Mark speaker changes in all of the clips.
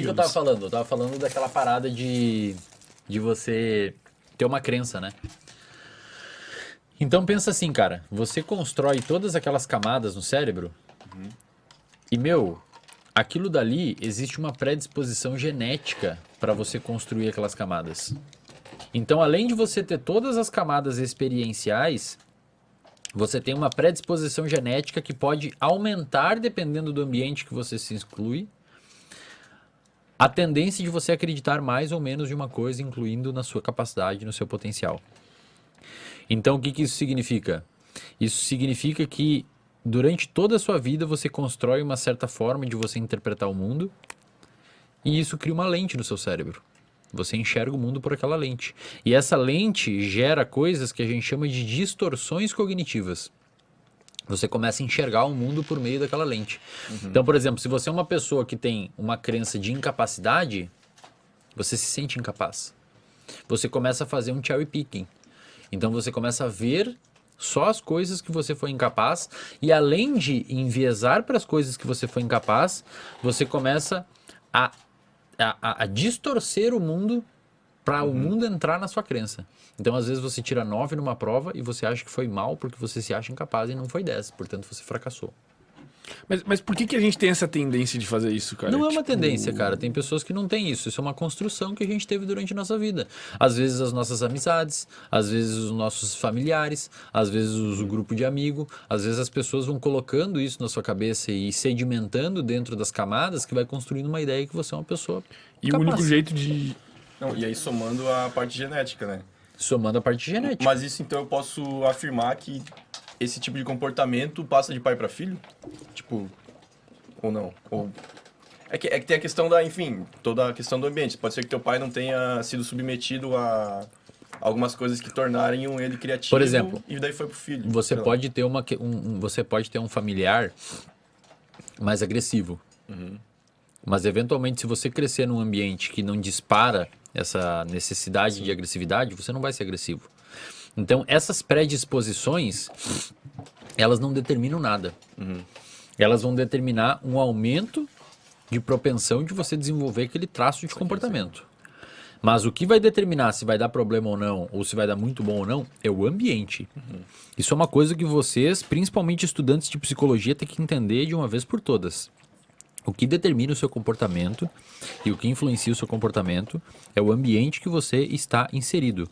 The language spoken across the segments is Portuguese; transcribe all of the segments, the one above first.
Speaker 1: que eu tava falando? Eu tava falando daquela parada de você ter uma crença, né? Então pensa assim, cara, você constrói todas aquelas camadas no cérebro e, meu, aquilo dali existe uma predisposição genética para você construir aquelas camadas. Então, além de você ter todas as camadas experienciais, você tem uma predisposição genética que pode aumentar, dependendo do ambiente que você se exclui, a tendência de você acreditar mais ou menos de uma coisa, incluindo na sua capacidade, no seu potencial. Então, o que isso significa? Isso significa que durante toda a sua vida você constrói uma certa forma de você interpretar o mundo e isso cria uma lente no seu cérebro. Você enxerga o mundo por aquela lente. E essa lente gera coisas que a gente chama de distorções cognitivas. Você começa a enxergar o mundo por meio daquela lente. Então, por exemplo, se você é uma pessoa que tem uma crença de incapacidade, você se sente incapaz. Você começa a fazer um cherry picking. Então você começa a ver só as coisas que você foi incapaz e além de enviesar para as coisas que você foi incapaz, você começa a distorcer o mundo para o mundo entrar na sua crença. Então, às vezes, você tira 9 numa prova e você acha que foi mal porque você se acha incapaz e não foi 10. Portanto, você fracassou.
Speaker 2: Mas por que a gente tem essa tendência de fazer isso, cara?
Speaker 1: Não é uma tendência, cara. Tem pessoas que não têm isso. Isso é uma construção que a gente teve durante a nossa vida. Às vezes as nossas amizades, às vezes os nossos familiares, às vezes o grupo de amigo, às vezes as pessoas vão colocando isso na sua cabeça e sedimentando dentro das camadas que vai construindo uma ideia que você é uma pessoa
Speaker 2: E
Speaker 1: capaz.
Speaker 2: o único jeito de...
Speaker 3: Não, e aí somando a parte genética, né?
Speaker 1: Somando a parte genética.
Speaker 3: Mas isso então eu posso afirmar que esse tipo de comportamento passa de pai para filho? Tipo, ou não? Ou... É que tem a questão da, enfim, toda a questão do ambiente. Pode ser que teu pai não tenha sido submetido a algumas coisas que tornarem ele criativo.
Speaker 1: Por exemplo,
Speaker 3: e daí foi pro filho.
Speaker 1: Você
Speaker 3: sei lá.
Speaker 1: pode ter você pode ter um familiar mais agressivo. Mas eventualmente, se você crescer num ambiente que não dispara essa necessidade de agressividade, você não vai ser agressivo. Então, essas predisposições, elas não determinam nada. Elas vão determinar um aumento de propensão de você desenvolver aquele traço de comportamento. Mas o que vai determinar se vai dar problema ou não, ou se vai dar muito bom ou não, é o ambiente. Isso é uma coisa que vocês, principalmente estudantes de psicologia, têm que entender de uma vez por todas. O que determina o seu comportamento e o que influencia o seu comportamento é o ambiente que você está inserido.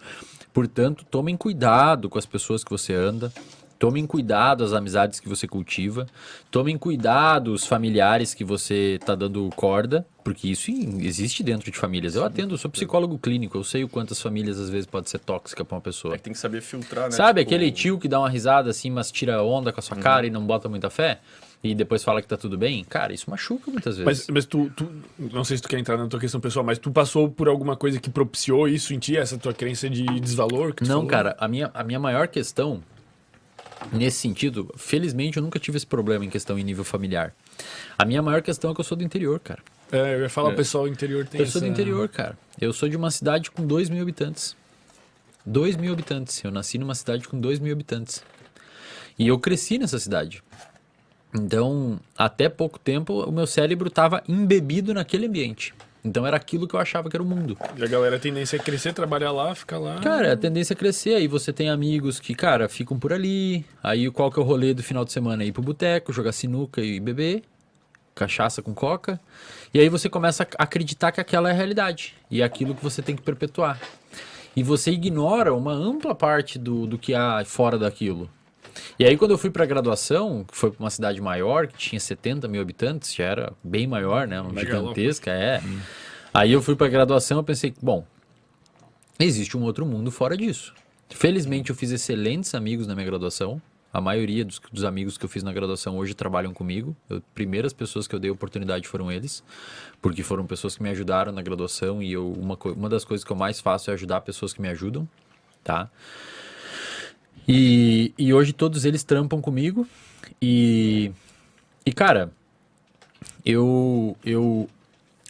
Speaker 1: Portanto, tomem cuidado com as pessoas que você anda, tomem cuidado as amizades que você cultiva, tomem cuidado os familiares que você está dando corda, porque isso existe dentro de famílias. Eu atendo, eu sou psicólogo clínico, eu sei o quanto as famílias às vezes pode ser tóxica para uma pessoa.
Speaker 3: É que tem que saber filtrar, né?
Speaker 1: Sabe
Speaker 3: Tipo,
Speaker 1: aquele tio que dá uma risada assim, mas tira onda com a sua cara e não bota muita fé? E depois fala que tá tudo bem? Cara, isso machuca muitas vezes.
Speaker 2: Mas tu, não sei se tu quer entrar na tua questão pessoal, mas tu passou por alguma coisa que propiciou isso em ti, essa tua crença de desvalor que tu
Speaker 1: Não,
Speaker 2: falou?
Speaker 1: cara, a minha maior questão, nesse sentido, felizmente eu nunca tive esse problema em questão em nível familiar. A minha maior questão é que eu sou do interior, cara.
Speaker 2: É, eu ia falar, o pessoal do interior tem
Speaker 1: Eu sou do interior, cara. Eu sou de uma cidade com 2.000 habitantes. 2.000 habitantes. Eu nasci numa cidade com 2.000 habitantes. E eu cresci nessa cidade. Então, até pouco tempo, o meu cérebro estava embebido naquele ambiente. Então, era aquilo que eu achava que era o mundo.
Speaker 2: E a galera tem tendência a crescer, trabalhar lá, ficar lá...
Speaker 1: Cara, a tendência é crescer. Aí você tem amigos que, cara, ficam por ali. Aí, qual que é o rolê do final de semana? Ir pro boteco, jogar sinuca e beber. Cachaça com coca. E aí você começa a acreditar que aquela é a realidade. E é aquilo que você tem que perpetuar. E você ignora uma ampla parte do que há fora daquilo. E aí quando eu fui pra graduação, que foi pra uma cidade maior, que tinha 70.000 habitantes, já era bem maior, né? Uma gigantesca, Aí eu fui pra graduação, eu pensei, bom, existe um outro mundo fora disso. Felizmente eu fiz excelentes amigos na minha graduação. A maioria dos amigos que eu fiz na graduação hoje trabalham comigo. Primeiras pessoas que eu dei oportunidade foram eles, porque foram pessoas que me ajudaram na graduação e uma das coisas que eu mais faço é ajudar pessoas que me ajudam, tá? E hoje todos eles trampam comigo e cara,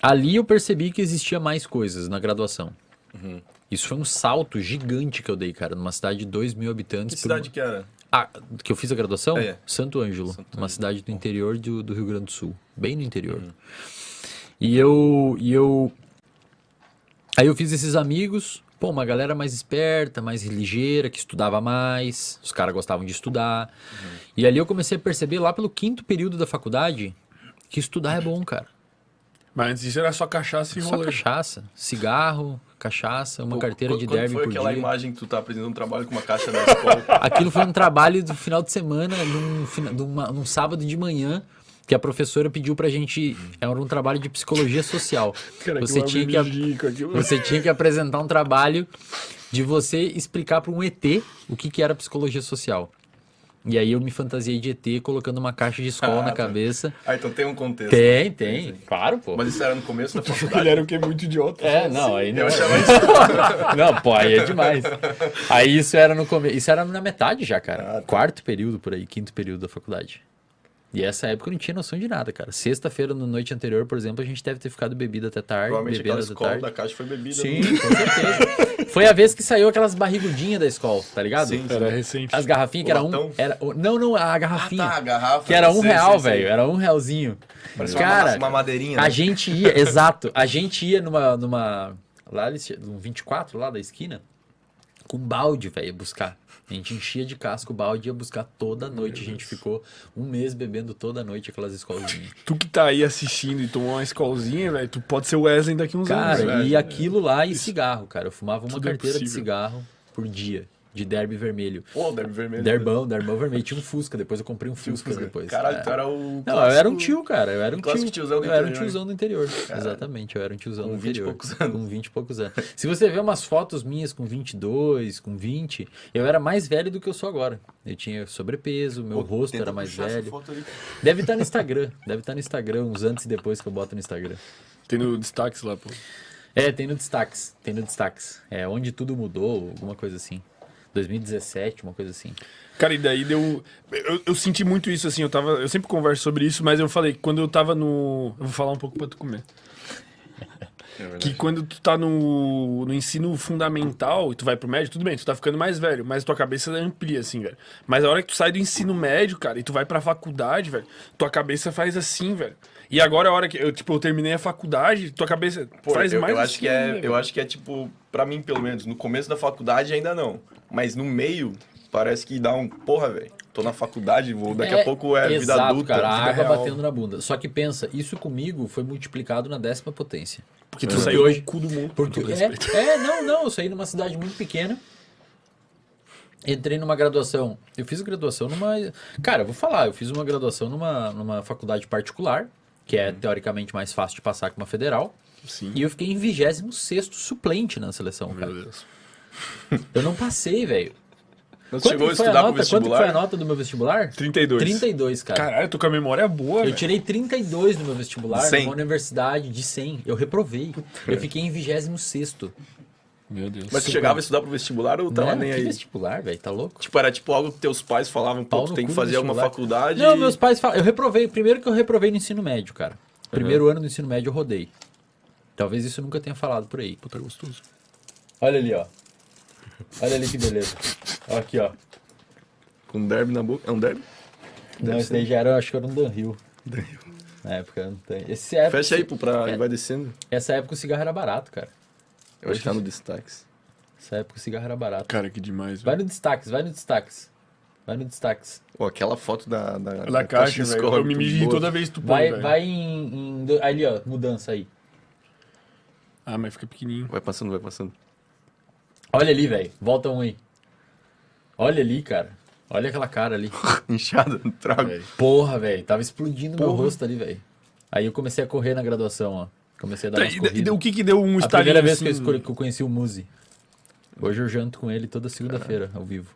Speaker 1: ali eu percebi que existia mais coisas na graduação. Isso foi um salto gigante que eu dei, cara, numa cidade de 2.000 habitantes.
Speaker 3: Que cidade que era?
Speaker 1: Que eu fiz a graduação?
Speaker 3: É.
Speaker 1: Santo Ângelo, uma cidade do interior do Rio Grande do Sul, bem no interior. Aí eu fiz esses amigos, pô, uma galera mais esperta, mais ligeira, que estudava mais, os caras gostavam de estudar. E ali eu comecei a perceber, lá pelo 5º período da faculdade, que estudar é bom, cara.
Speaker 2: Mas antes disso era só cachaça e
Speaker 1: Só
Speaker 2: rolê.
Speaker 1: cachaça, cigarro, cachaça, uma carteira de
Speaker 3: Quando
Speaker 1: derby
Speaker 3: foi
Speaker 1: por
Speaker 3: aquela
Speaker 1: dia.
Speaker 3: imagem que tu tá apresentando um trabalho com uma caixa na escola?
Speaker 1: Aquilo foi um trabalho do final de semana, num sábado de manhã, que a professora pediu pra gente. Era um trabalho de psicologia social.
Speaker 2: Cara,
Speaker 1: Você tinha que apresentar um trabalho de você explicar para um ET o que era psicologia social. E aí eu me fantasiei de ET colocando uma caixa de escola na cabeça.
Speaker 3: Ah, então tem um contexto.
Speaker 1: Tem. Claro, pô.
Speaker 3: Mas isso era no começo da faculdade?
Speaker 2: Ele era o quê? Muito idiota.
Speaker 1: Não, aí não.
Speaker 3: Eu achava isso.
Speaker 1: Não, pô, aí é demais. Aí isso era no começo. Isso era na metade já, cara. 4º período por aí, 5º período da faculdade. E essa época eu não tinha noção de nada, cara. Sexta-feira, na noite anterior, por exemplo, a gente deve ter ficado bebida até tarde.
Speaker 3: Provavelmente
Speaker 1: Bebendo
Speaker 3: aquela
Speaker 1: até
Speaker 3: escola
Speaker 1: tarde.
Speaker 3: da caixa foi bebida.
Speaker 1: Sim, com certeza. Foi a vez que saiu aquelas barrigudinhas da escola, tá ligado?
Speaker 3: Sim.
Speaker 2: Era recente.
Speaker 1: As garrafinhas que
Speaker 3: O
Speaker 1: era
Speaker 3: latão?
Speaker 1: Não, a garrafinha.
Speaker 3: Ah, tá, a garrafa.
Speaker 1: Que era
Speaker 3: Sei,
Speaker 1: R$1,
Speaker 3: sei,
Speaker 1: velho.
Speaker 3: sei.
Speaker 1: Era R$1.
Speaker 3: Parece
Speaker 1: Cara,
Speaker 3: uma madeirinha, né?
Speaker 1: a gente ia, exato. A gente ia numa lá, um 24 lá da esquina, com balde, velho, buscar. A gente enchia de casco o balde e ia buscar toda noite. A gente ficou um mês bebendo toda noite aquelas escolzinhas.
Speaker 2: Tu que tá aí assistindo e tomou uma escolzinha, velho, tu pode ser o Wesley daqui uns anos.
Speaker 1: Cara,
Speaker 2: velho.
Speaker 1: e aquilo lá e cigarro, cara. Eu fumava uma
Speaker 2: Tudo é
Speaker 1: carteira de
Speaker 2: possível.
Speaker 1: cigarro por dia, de derby vermelho.
Speaker 3: Pô, derby vermelho.
Speaker 1: Derbão vermelho. Tinha um Fusca, depois eu comprei um Fusca depois.
Speaker 3: Caralho,
Speaker 1: É.
Speaker 3: tu era o.
Speaker 1: Não, eu era um tio, cara. Eu era um
Speaker 3: clássico
Speaker 1: tio.
Speaker 3: tiozão do
Speaker 1: Eu era um
Speaker 3: interior.
Speaker 1: tiozão do interior. Exatamente, eu era um tiozão
Speaker 3: Com
Speaker 1: do
Speaker 3: 20 e
Speaker 1: interior.
Speaker 3: poucos anos.
Speaker 1: Com 20 e poucos anos. Se você ver umas fotos minhas com 22, com 20, eu era mais velho do que eu sou agora. Eu tinha sobrepeso, meu rosto era mais velho. Deve estar no Instagram, uns antes e depois que eu boto no Instagram.
Speaker 2: Tem no destaques lá, pô.
Speaker 1: É, tem no destaques. É, onde tudo mudou, alguma coisa assim. 2017, uma coisa assim.
Speaker 2: Cara, e daí deu... Eu senti muito isso, assim, eu sempre converso sobre isso, mas eu falei, quando eu tava no... Eu vou falar um pouco pra tu comer. Que quando tu tá no ensino fundamental e tu vai pro médio, tudo bem, tu tá ficando mais velho, mas tua cabeça amplia, assim, velho. Mas a hora que tu sai do ensino médio, cara, e tu vai pra faculdade, velho, tua cabeça faz assim, velho. E agora a hora que eu terminei a faculdade, tua cabeça faz mais
Speaker 3: eu
Speaker 2: assim.
Speaker 3: acho que eu acho que é tipo, pra mim pelo menos, no começo da faculdade ainda não. Mas no meio, parece que dá um, porra, velho, tô na faculdade, daqui a pouco é vida
Speaker 1: exato,
Speaker 3: adulta.
Speaker 1: cara, a
Speaker 3: vida
Speaker 1: água
Speaker 3: real.
Speaker 1: batendo na bunda. Só que pensa, isso comigo foi multiplicado na 10ª potência.
Speaker 2: Porque tu
Speaker 1: Porque
Speaker 2: saiu
Speaker 1: hoje-
Speaker 2: do cu do mundo.
Speaker 1: Porque,
Speaker 2: com todo respeito.
Speaker 1: não, eu saí numa cidade muito pequena. Entrei numa graduação. Eu fiz graduação numa. Cara, eu vou falar, eu fiz uma graduação numa faculdade particular, que é teoricamente mais fácil de passar que uma federal.
Speaker 2: Sim.
Speaker 1: E eu fiquei em 26º suplente na seleção, cara.
Speaker 2: Meu Deus.
Speaker 1: Eu não passei, velho.
Speaker 3: Quando chegou a
Speaker 1: Quanto foi
Speaker 3: estudar pro
Speaker 1: Quanto foi a
Speaker 3: vestibular,
Speaker 1: nota do meu vestibular?
Speaker 2: 32.
Speaker 1: 32, cara.
Speaker 2: Caralho, eu tô com a memória boa,
Speaker 1: Eu
Speaker 2: velho.
Speaker 1: tirei 32 no meu vestibular,
Speaker 3: De 100?
Speaker 1: numa universidade de 100. Eu reprovei. Eu fiquei em 26º.
Speaker 2: Meu Deus.
Speaker 3: mas tu chegava a estudar pro vestibular ou tava
Speaker 1: Não,
Speaker 3: nem
Speaker 1: que
Speaker 3: aí?
Speaker 1: vestibular, velho, tá louco?
Speaker 3: Tipo, era tipo algo que teus pais falavam,
Speaker 1: Pau
Speaker 3: pô, tu
Speaker 1: no
Speaker 3: tem
Speaker 1: cu
Speaker 3: que
Speaker 1: do
Speaker 3: fazer alguma
Speaker 1: vestibular.
Speaker 3: faculdade.
Speaker 1: Não, meus pais falam. Eu reprovei. Primeiro que eu reprovei no ensino médio, cara. Primeiro ano do ensino médio eu rodei. Talvez isso eu nunca tenha falado por aí.
Speaker 2: Puta, gostoso.
Speaker 1: Olha ali, ó. Olha ali que beleza. Ó, aqui, ó.
Speaker 3: Com derby na boca. É um derby?
Speaker 1: Não, esse daí já era, acho que era um Dunhill. Na época não tem.
Speaker 3: Fecha aí, pô,
Speaker 1: É.
Speaker 3: vai descendo.
Speaker 1: Essa época o cigarro era barato, cara.
Speaker 3: Eu acho que tá no destaques.
Speaker 1: Essa época o cigarro era barato.
Speaker 2: Cara, que demais,
Speaker 1: Vai
Speaker 2: velho.
Speaker 1: no destaques, vai no destaques. Vai no destaques.
Speaker 3: Pô, aquela foto da
Speaker 2: Da caixa,
Speaker 3: de
Speaker 2: velho.
Speaker 3: escola,
Speaker 2: Eu me
Speaker 3: muito
Speaker 2: mijo
Speaker 3: boa.
Speaker 2: toda vez que tu põe, velho.
Speaker 1: Vai ali, ó, mudança aí.
Speaker 2: Ah, mas fica pequenininho.
Speaker 3: Vai passando, vai passando.
Speaker 1: Olha ali, velho. Volta um aí. Olha ali, cara. Olha aquela cara ali.
Speaker 3: Inchada no trago.
Speaker 2: Velho.
Speaker 1: Porra, velho. Tava explodindo meu rosto ali, velho. Aí eu comecei a correr na graduação, ó. Comecei a dar
Speaker 2: Tá,
Speaker 1: umas
Speaker 2: e
Speaker 1: corridas.
Speaker 2: o que que deu um
Speaker 1: A
Speaker 2: estalinho
Speaker 1: primeira vez
Speaker 2: assim?
Speaker 1: que eu conheci o Muzi. Hoje eu janto com ele toda segunda-feira, ao vivo.